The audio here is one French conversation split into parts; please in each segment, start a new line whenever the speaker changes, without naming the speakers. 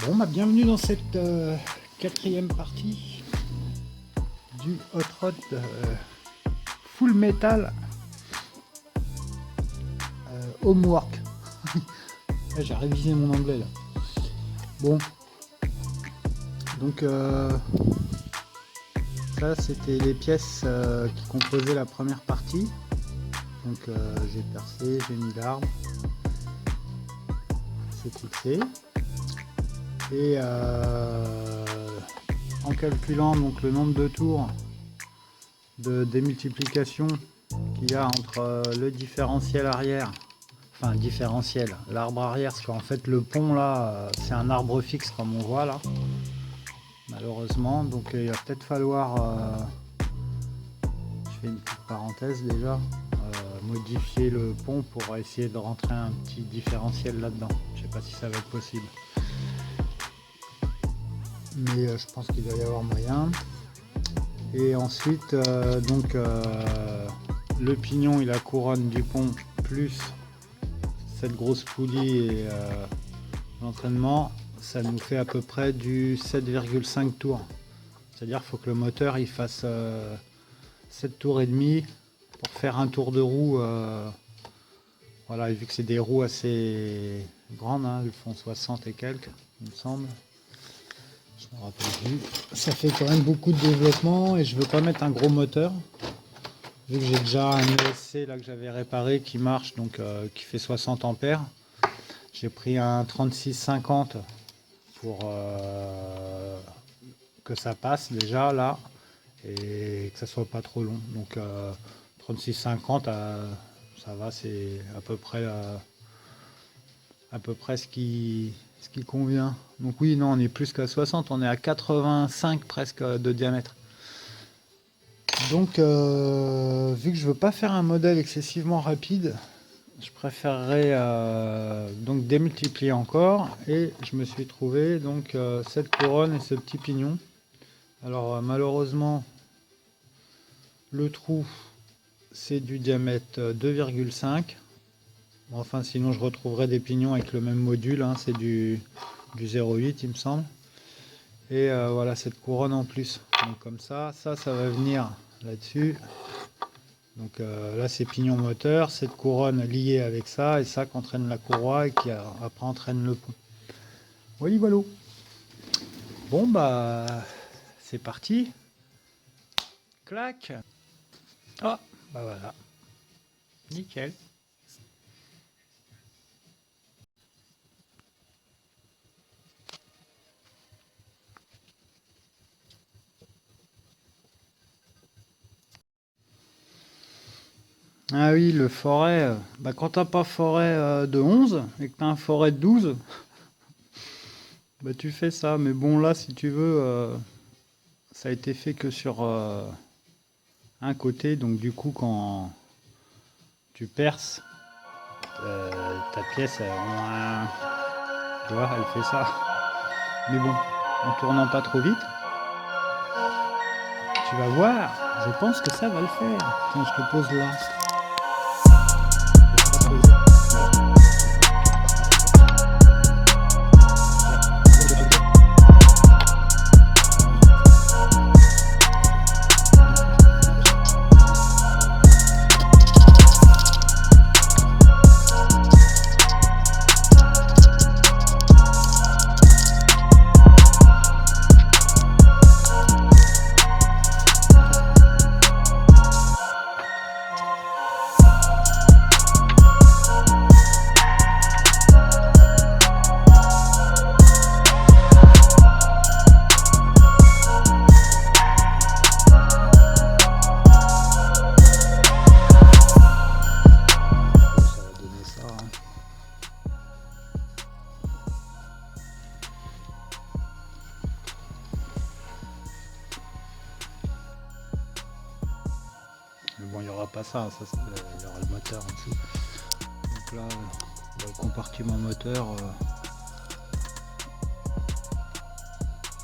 Bon, bah, bienvenue dans cette quatrième partie du Hot Rod Full Metal Homework. J'ai révisé mon anglais là. Bon, donc ça c'était les pièces qui composaient la première partie. Donc j'ai percé, j'ai mis l'arbre, c'est fixé. Et en calculant donc le nombre de tours de démultiplication qu'il y a entre le différentiel arrière, enfin différentiel, l'arbre arrière, parce qu'en fait le pont là c'est un arbre fixe comme on voit là, malheureusement, donc il va peut-être falloir, je fais une petite parenthèse déjà, modifier le pont pour essayer de rentrer un petit différentiel là-dedans. Je sais pas si ça va être possible. Mais je pense qu'il va y avoir moyen. Et ensuite donc le pignon et la couronne du pont plus cette grosse poulie et l'entraînement, ça nous fait à peu près du 7,5 tours, c'est à dire qu'il faut que le moteur il fasse 7 tours et demi pour faire un tour de roue, voilà, et vu que c'est des roues assez grandes, hein, elles font 60 et quelques il me semble. Je me rappelle plus. Ça fait quand même beaucoup de développement et je veux pas mettre un gros moteur vu que j'ai déjà un ESC là que j'avais réparé qui marche, donc qui fait 60 ampères. J'ai pris un 3650 pour que ça passe déjà là et que ça soit pas trop long. Donc 3650 ça va, c'est à peu près ce qui convient. Donc oui, non, on est plus qu'à 60, on est à 85 presque de diamètre. Donc vu que je veux pas faire un modèle excessivement rapide, je préférerais donc démultiplier encore, et je me suis trouvé donc cette couronne et ce petit pignon. Alors malheureusement le trou c'est du diamètre 2,5. Enfin, sinon je retrouverai des pignons avec le même module, hein, c'est du 0,8 il me semble. Et voilà cette couronne en plus. Donc comme ça va venir là-dessus. Donc là c'est pignon moteur, cette couronne liée avec ça, et ça qu'entraîne la courroie et qui après entraîne le pont. Oui, voilà. Bon bah c'est parti. Clac. Oh, bah voilà. Nickel. Ah oui, le forêt, bah quand t'as pas forêt de 11 et que t'as un forêt de 12, bah tu fais ça. Mais bon là, si tu veux, ça a été fait que sur un côté, donc du coup quand tu perces, ta pièce, tu vois, elle fait ça. Mais bon, en tournant pas trop vite, tu vas voir, je pense que ça va le faire. Tiens, je te pose là. il n'y aura pas ça, il y aura le moteur en dessous. Donc là, le compartiment moteur,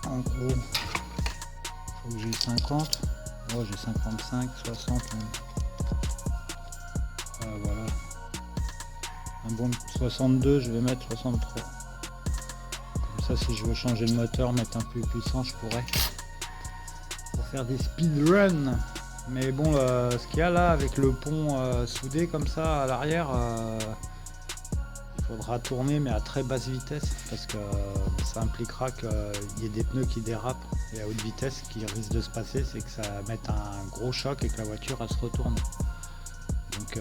en gros, faut que j'ai 50. Moi j'ai 55, 60 même. Voilà. Un bon 62, je vais mettre 63. Comme ça, si je veux changer le moteur, mettre un plus puissant, je pourrais. Pour faire des speedruns. Mais bon, ce qu'il y a là, avec le pont soudé comme ça à l'arrière, il faudra tourner, mais à très basse vitesse, parce que ça impliquera qu'il y ait des pneus qui dérapent. Et à haute vitesse, ce qui risque de se passer, c'est que ça mette un gros choc et que la voiture, elle se retourne. Donc,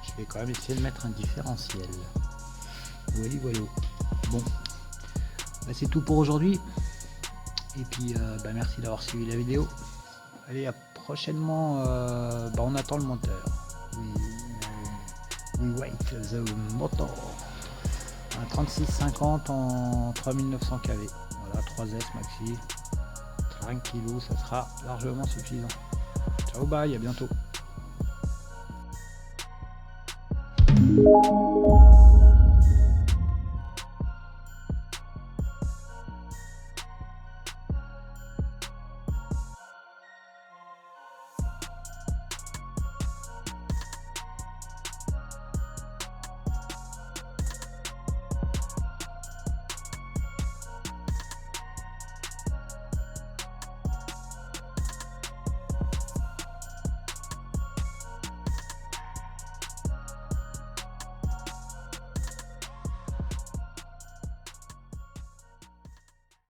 je vais quand même essayer de mettre un différentiel. Voilà. Bon, bah, c'est tout pour aujourd'hui. Et puis, merci d'avoir suivi la vidéo. Allez, à prochainement. On attend le moteur. We wait the motor. Un 3650 en 3900 kV. Voilà, 3S maxi. Tranquillou, ça sera largement suffisant. Ciao, bye, à bientôt.